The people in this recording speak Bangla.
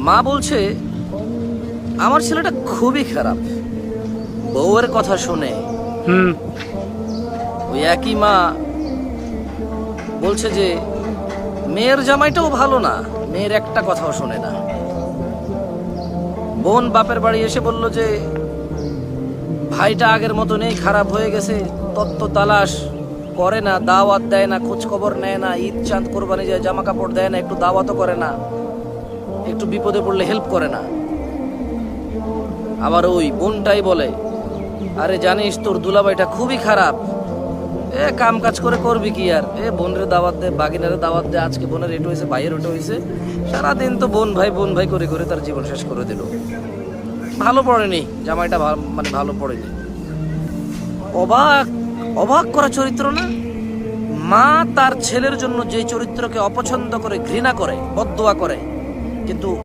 মা বলছে আমার ছেলেটা খুবই খারাপ, বউয়ের কথা শুনে। ওই একই মা বলছে যে মেয়ের জামাইটাও ভালো না, মেয়ের একটা কথাও শোনে না। বোন বাপের বাড়ি এসে বলল যে ভাইটা আগের মতো নেই, খারাপ হয়ে গেছে, তত্ত্ব তালাশ করে না, দাওয়াত দেয় না, খোঁজ খবর নেয় না, ঈদ চাঁদ কোরবানি যায় জামা কাপড় দেয় না, একটু দাওয়াতও করে না, একটু বিপদে পড়লে হেল্প করে না। আবার ওই বোনটাই বলে আরে জানিস তোর দুলাভাইটা খুবই খারাপ, কাম কাজ করে করবি কি আর, বোনের দাওয়াত দে, বাগিনারে দাওয়াত দে, আজকে বোনের এটো হয়েছে, ভাইয়ের ওটো হয়েছে, সারাদিন তো বোন ভাই করে করে তার জীবন শেষ করে দিল। ভালো পড়েনি জামাইটা, মানে ভালো পড়েনি। অবাক অবাক করা চরিত্র না? মা তার ছেলের জন্য যে চরিত্রকে অপছন্দ করে, ঘৃণা করে, বদদোয়া করে, কিন্তু